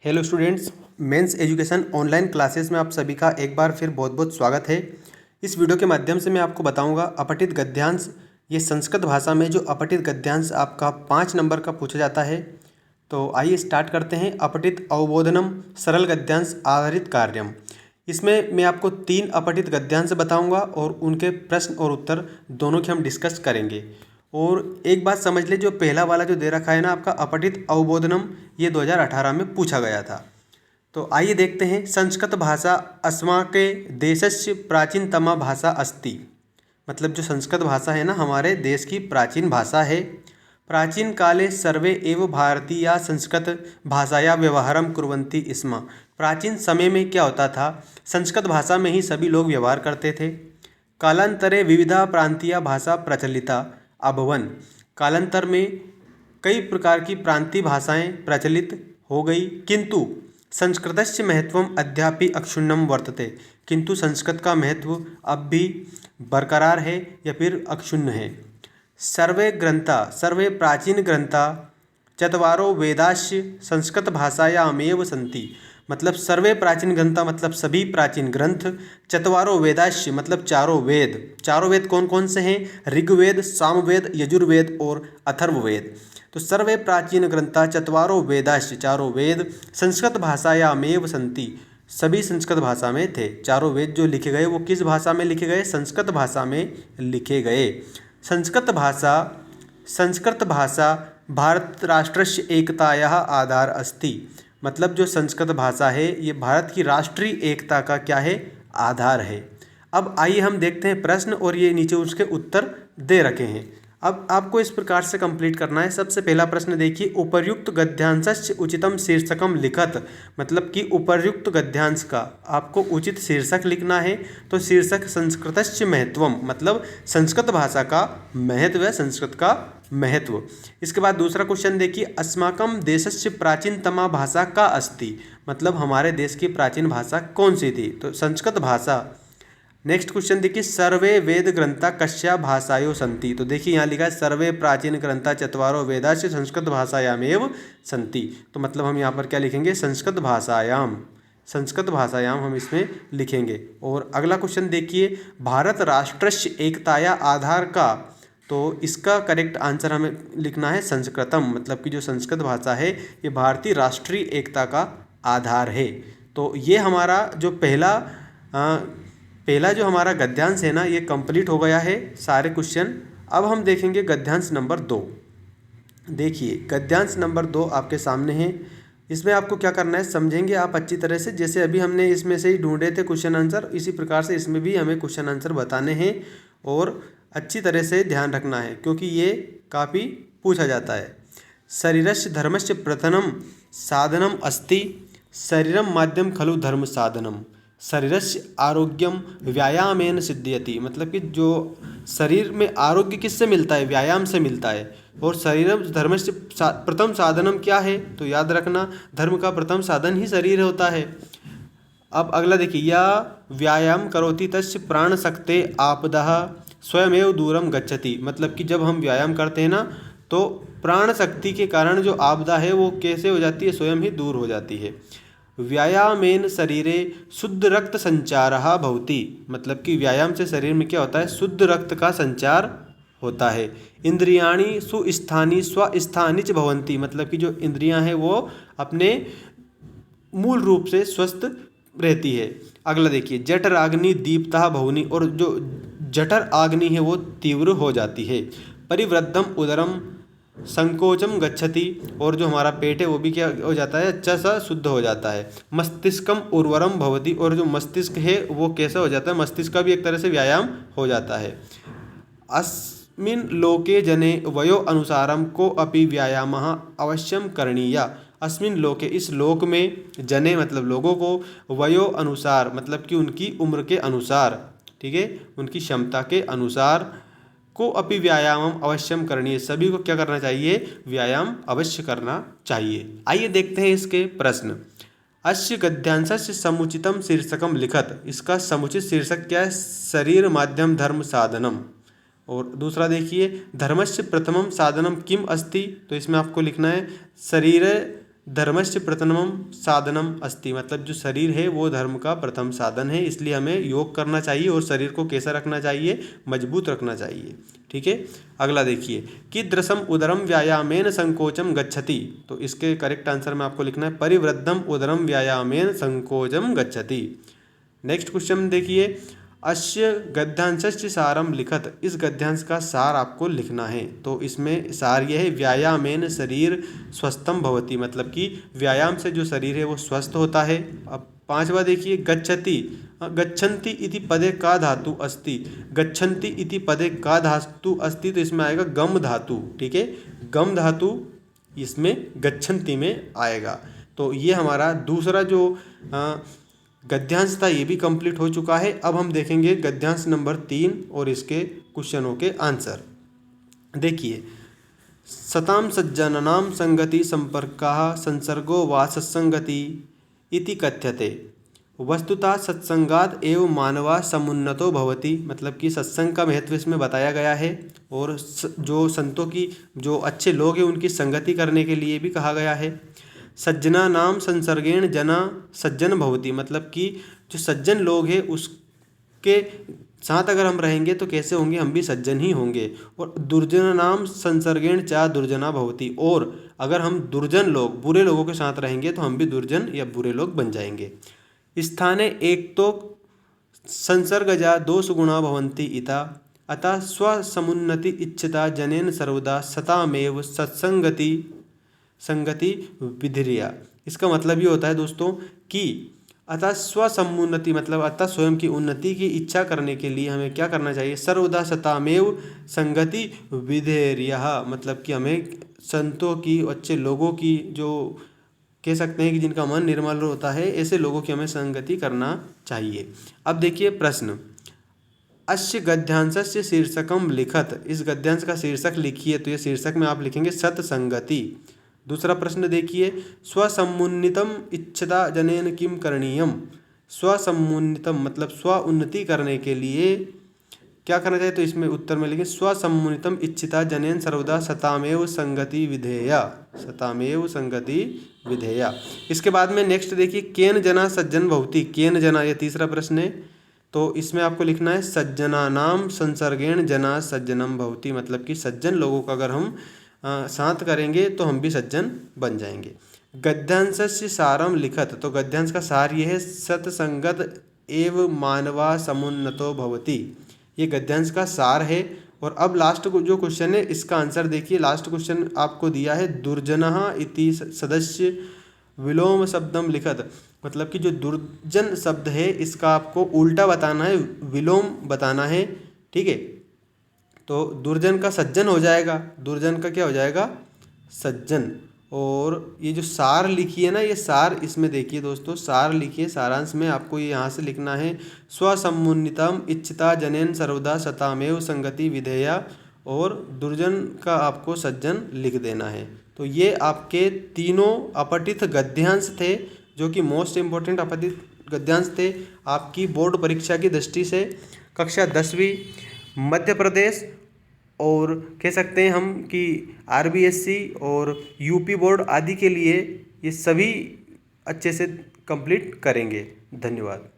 Hello students, mains education online classes में आप सभी का एक बार फिर बहुत बहुत स्वागत है। इस वीडियो के माध्यम से मैं आपको बताऊंगा अपठित गद्यांश। ये संस्कृत भाषा में जो अपठित गद्यांश आपका 5 नंबर का पूछा जाता है। तो आइए स्टार्ट करते हैं। अपठित अवबोधनम सरल गद्यांश आधारित कार्यम। इसमें मैं आपको 3 अपठित गद्यांश बताऊंगा और उनके प्रश्न और उत्तर दोनों की हम डिस्कस करेंगे। और एक बात समझ ले, जो पहला वाला जो दे रखा है ना आपका अपठित अवबोधनम, ये 2018 में पूछा गया था। तो आइए देखते हैं। संस्कृत भाषा अस्माके देशस्य प्राचीनतमा भाषा अस्ति। मतलब जो संस्कृत भाषा है ना, हमारे देश की प्राचीन भाषा है। प्राचीन काले सर्वे एव भारतीया संस्कृत भाषाया व्यवहारम कुर्वन्ति स्म। प्राचीन समय में क्या होता था, संस्कृत भाषा में ही सभी लोग व्यवहार करते थे। कालांतरे विविधा प्रांतीय भाषा प्रचलिता अभवन। कालांतर में कई प्रकार की प्रांतीय भाषाएं प्रचलित हो गई, किंतु संस्कृतस्य महत्वम अद्यापि अक्षुण्णम वर्तते। किंतु संस्कृत का महत्व अब भी बरकरार है या फिर अक्षुण्ण है। सर्वे ग्रंथा सर्वे प्राचीन ग्रंथा चत्वारो वेदाश्च संस्कृत भाषायामेव सन्ति। मतलब सर्वे प्राचीन ग्रंथा मतलब सभी प्राचीन ग्रंथ, चत्वारो वेदाश्च मतलब चारों वेद। चारों वेद कौन कौन से हैं? ऋग्वेद, सामवेद, यजुर्वेद और अथर्ववेद। तो सर्वे प्राचीन ग्रंथा चत्वारो वेदाश्च चारों वेद संस्कृत भाषायामेव सन्ति, सभी संस्कृत भाषा में थे। चारों वेद जो लिखे गए वो किस भाषा में लिखे गए? संस्कृत भाषा में लिखे गए। संस्कृत भाषा भारत राष्ट्रस्य एकतायाः आधार अस्ति। मतलब जो संस्कृत भाषा है ये भारत की राष्ट्रीय एकता का क्या है? आधार है। अब आइए हम देखते हैं प्रश्न, और ये नीचे उसके उत्तर दे रखे हैं। अब आपको इस प्रकार से कंप्लीट करना है। सबसे पहला प्रश्न देखिए, उपर्युक्त गद्यांशस्य उचितम शीर्षकम लिखत। मतलब कि उपर्युक्त गद्यांश का आपको उचित शीर्षक लिखना है। तो शीर्षक संस्कृतस्य महत्वम, मतलब संस्कृत भाषा का महत्व है, संस्कृत का महत्व। इसके बाद दूसरा क्वेश्चन देखिए, अस्माकम देशस्य प्राचीनतमा भाषा का अस्ति। मतलब हमारे देश की प्राचीन भाषा कौन सी थी? तो संस्कृत भाषा। नेक्स्ट क्वेश्चन देखिए, सर्वे वेद ग्रंथा कस्या भाषायो सन्ति। तो देखिए यहाँ लिखा है सर्वे प्राचीन ग्रंथा चत्वारो वेदाश्च संस्कृत भाषायामेव सन्ति। तो मतलब हम यहाँ पर क्या लिखेंगे? संस्कृत भाषायाम। संस्कृत भाषायाम हम इसमें लिखेंगे। और अगला क्वेश्चन देखिए, भारत राष्ट्रस्य एकताया आधार का। तो इसका करेक्ट आंसर हमें लिखना है संस्कृतम। मतलब कि जो संस्कृत भाषा है ये भारतीय राष्ट्रीय एकता का आधार है। तो ये हमारा जो पहला जो हमारा गद्यांश है ना, ये कंप्लीट हो गया है सारे क्वेश्चन। अब हम देखेंगे गद्यांश नंबर 2। देखिए गद्यांश नंबर 2 आपके सामने है। इसमें आपको क्या करना है समझेंगे आप अच्छी तरह से। जैसे अभी हमने इसमें से ही ढूंढे थे क्वेश्चन आंसर, इसी प्रकार से इसमें भी हमें क्वेश्चन आंसर बताने हैं और अच्छी तरह से ध्यान रखना है, क्योंकि ये काफ़ी पूछा जाता है। शरीरस्य धर्मस्य प्रथमं साधनम अस्ति, शरीरम माध्यम खलु धर्म साधनम। शरीरस्य आरोग्यम व्यायामेन सिद्ध्यति। मतलब कि जो शरीर में आरोग्य किससे मिलता है? व्यायाम से मिलता है। और शरीरम धर्मस्य प्रथम साधनम क्या है? तो याद रखना, धर्म का प्रथम साधन ही शरीर होता है। अब अगला देखिए, या व्यायाम करोति तस्य प्राण शक्ते आपदः स्वयमेव दूरम गच्छति। मतलब कि जब हम व्यायाम करते हैं ना, तो प्राण शक्ति के कारण जो आपदा है वो कैसे हो जाती है? स्वयं ही दूर हो जाती है। व्यायामेन शरीरे शुद्ध रक्त संचारः भवति। मतलब कि व्यायाम से शरीर में क्या होता है? शुद्ध रक्त का संचार होता है। इंद्रियाणि सुस्थानी स्वस्थानी च भवन्ति। मतलब कि जो इंद्रियां हैं वो अपने मूल रूप से स्वस्थ रहती है। अगला देखिए, जठर अग्नि दीप्तः भवनी। और जो जठर अग्नि है वो तीव्र हो जाती है। परिवृद्धम उदरम संकोचम गच्छति। और जो हमारा पेट है वो भी क्या हो जाता है? अच्छा सा शुद्ध हो जाता है। मस्तिष्कम उर्वरम भवति। और जो मस्तिष्क है वो कैसा हो जाता है? मस्तिष्क का भी एक तरह से व्यायाम हो जाता है। अस्मिन् लोके जने वयो अनुसारम को अपि व्यायामः अवश्यम करणीया। अस्मिन् लोके, इस लोक में, जने मतलब लोगों को, वयो अनुसार मतलब कि उनकी उम्र के अनुसार, ठीक है, उनकी क्षमता के अनुसार, को अपि व्यायामम अवश्यम करणीय, सभी को क्या करना चाहिए? व्यायाम अवश्य करना चाहिए। आइए देखते हैं इसके प्रश्न। अस्य गद्यांशस्य समुचितम शीर्षकम लिखत। इसका समुचित शीर्षक क्या है? शरीर माध्यम धर्म साधनम। और दूसरा देखिए, धर्मस्य प्रथमम साधनम किम अस्ति। तो इसमें आपको लिखना है शरीर धर्मस्य प्रथमम साधनम अस्ति, मतलब जो शरीर है वो धर्म का प्रथम साधन है, इसलिए हमें योग करना चाहिए और शरीर को कैसा रखना चाहिए, मजबूत रखना चाहिए। ठीक है, अगला देखिए, कीदृशम उदरम व्यायामेन संकोचम गच्छति। तो इसके करेक्ट आंसर में आपको लिखना है परिवृद्धम उदरम व्यायामेन संकोचम गच्छति। नेक्स्ट क्वेश्चन देखिए, अस्य गद्यांशस्य सारम लिखत। इस गद्यांश का सार आपको लिखना है। तो इसमें सार यह है व्यायामेन शरीर स्वस्थम भवति, मतलब कि व्यायाम से जो शरीर है वो स्वस्थ होता है। अब पांचवा देखिए, गच्छति। गच्छन्ति इति पदे का धातु अस्ति। गच्छन्ति इति पदे का धातु अस्ति, तो इसमें आएगा गम धातु। ठीक है, गम धातु इसमें गच्छन्ति में आएगा। तो ये हमारा दूसरा जो गद्यांश था ये भी कंप्लीट हो चुका है। अब हम देखेंगे गद्यांश नंबर 3 और इसके क्वेश्चनों के आंसर। देखिए, सताम सज्जनानां संगति संपर्कः संसर्गो वा सत्संगति इति कथ्यते। वस्तुतः सत्संगात् एव मानवा समुन्नतो भवति, मतलब कि सत्संग का महत्व इसमें बताया गया है और जो संतों की, जो अच्छे लोग हैं उनकी संगति करने के लिए भी कहा गया है। सज्जना नाम संसर्गेण जना सज्जन भवति, मतलब कि जो सज्जन लोग हैं उसके साथ अगर हम रहेंगे तो कैसे होंगे, हम भी सज्जन ही होंगे। और दुर्जन नाम संसर्गेण चा दुर्जना भवति, और अगर हम दुर्जन लोग, बुरे लोगों के साथ रहेंगे तो हम भी दुर्जन या बुरे लोग बन जाएंगे। स्थाने एक तो संसर्गजा दोष गुणा भवन्ति इता, अतः स्वसमुन्नति इच्छिता जनेन सर्वदा सतामेव सत्संगति संगति विधिरिया। इसका मतलब ये होता है दोस्तों कि अतः स्वसमुन्नति, मतलब अतः स्वयं की उन्नति की इच्छा करने के लिए हमें क्या करना चाहिए, सर्वदा सतामेव संगति विधेर्यः, मतलब कि हमें संतों की, अच्छे लोगों की, जो कह सकते हैं कि जिनका मन निर्मल होता है, ऐसे लोगों की हमें संगति करना चाहिए। अब देखिए प्रश्न, अस्य गद्यांशस्य शीर्षकम लिखत। इस गद्यांश का शीर्षक लिखिए। तो ये शीर्षक में आप लिखेंगे सत्संगति। दूसरा प्रश्न देखिए, स्वसमुन्नितम इच्छता जनेन किम करणीयम। स्वसमुन्नितम मतलब स्व उन्नति करने के लिए क्या करना चाहिए, तो इसमें उत्तर में लिखें स्वसमुन्नितम इच्छिता जनेन सर्वदा सतामेव संगति विधेया। सतामेव संगति विधेया। इसके बाद में नेक्स्ट देखिए, केन जना सज्जन भवति। केन जना, ये तीसरा प्रश्न है। तो इसमें आपको लिखना है सज्जना नाम संसर्गेण जना सज्जनम भवति, मतलब कि सज्जन लोगों का अगर हम साथ करेंगे तो हम भी सज्जन बन जाएंगे। गद्यांशस्य सारम लिखत। तो गद्यांश का सार ये है सत्संगत एव मानवा समुन्नतो भवति। ये गद्यांश का सार है। और अब लास्ट जो क्वेश्चन है इसका आंसर देखिए। लास्ट क्वेश्चन आपको दिया है दुर्जनः इति सदस्य विलोम शब्दम लिखत, मतलब कि जो दुर्जन शब्द है इसका आपको उल्टा बताना है, विलोम बताना है। ठीक है, तो दुर्जन का सज्जन हो जाएगा, दुर्जन का क्या हो जाएगा, सज्जन। और ये जो सार लिखी है ना, ये सार इसमें देखिए दोस्तों, सार लिखिए। सारांश में आपको ये यहाँ से लिखना है स्वसमुन्नितम इच्छिता जनेन सर्वदा सतामेव संगति विधेया, और दुर्जन का आपको सज्जन लिख देना है। तो ये आपके तीनों अपठित गद्यांश थे, जो कि मोस्ट इम्पोर्टेंट अपठित गद्यांश थे आपकी बोर्ड परीक्षा की दृष्टि से। कक्षा 10वीं मध्य प्रदेश और कह सकते हैं हम कि RBSC और UP बोर्ड आदि के लिए ये सभी अच्छे से कंप्लीट करेंगे। धन्यवाद।